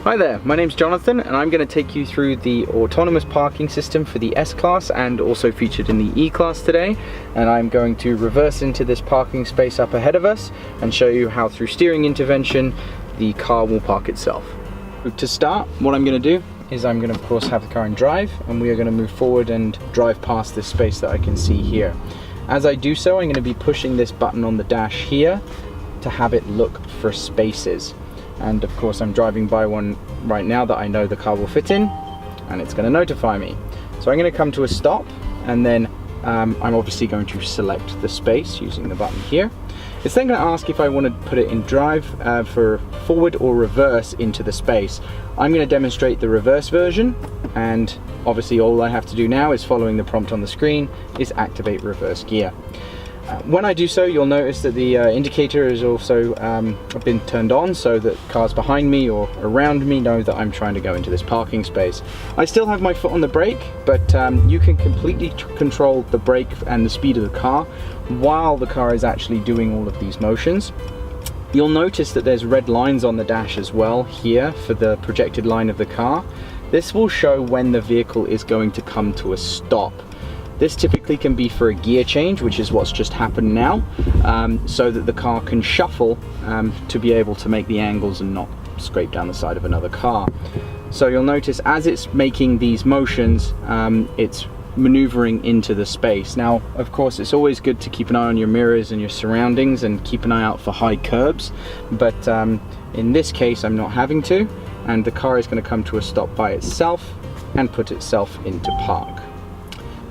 Hi there, my name's Jonathan and I'm going to take you through the autonomous parking system for the S-Class and also featured in the E-Class today. And I'm going to reverse into this parking space up ahead of us and show you how through steering intervention the car will park itself. To start, what I'm going to do is I'm going to of course have the car in drive, and we are going to move forward and drive past this space that I can see here. As I do so, I'm going to be pushing this button on the dash here to have it look for spaces. And of course I'm driving by one right now that I know the car will fit in, and it's going to notify me. So I'm going to come to a stop, and then I'm obviously going to select the space using the button here. It's then going to ask if I want to put it in drive for forward or reverse into the space. I'm going to demonstrate the reverse version, and obviously all I have to do now is, following the prompt on the screen, is activate reverse gear. When I do so, you'll notice that the indicator is also been turned on, so that cars behind me or around me know that I'm trying to go into this parking space. I still have my foot on the brake, but you can completely control the brake and the speed of the car while the car is actually doing all of these motions. You'll notice that there's red lines on the dash as well here for the projected line of the car. This will show when the vehicle is going to come to a stop. This typically can be for a gear change, which is what's just happened now, so that the car can shuffle to be able to make the angles and not scrape down the side of another car. So you'll notice as it's making these motions, it's maneuvering into the space. Now, of course, it's always good to keep an eye on your mirrors and your surroundings and keep an eye out for high curbs, but in this case I'm not having to, and the car is going to come to a stop by itself and put itself into park.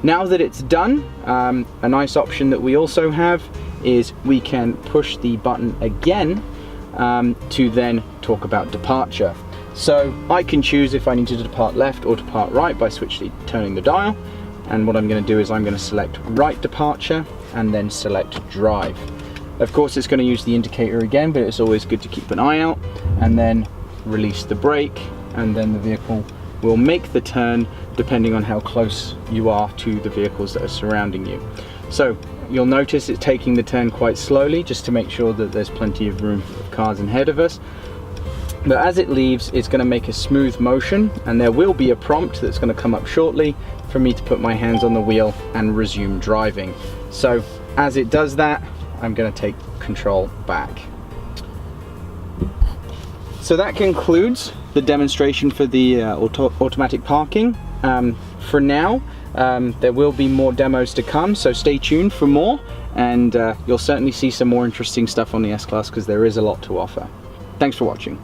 Now that it's done, a nice option that we also have is we can push the button again to then talk about departure. So I can choose if I need to depart left or depart right by turning the dial, and what I'm going to do is I'm going to select right departure and then select drive. Of course it's going to use the indicator again, but it's always good to keep an eye out, and then release the brake, and then the vehicle will make the turn depending on how close you are to the vehicles that are surrounding you. So you'll notice it's taking the turn quite slowly, just to make sure that there's plenty of room for cars ahead of us. But as it leaves, it's going to make a smooth motion, and there will be a prompt that's going to come up shortly for me to put my hands on the wheel and resume driving. So as it does that, I'm going to take control back. So that concludes the demonstration for the automatic parking. For now, there will be more demos to come, so stay tuned for more, and you'll certainly see some more interesting stuff on the S-Class because there is a lot to offer. Thanks for watching.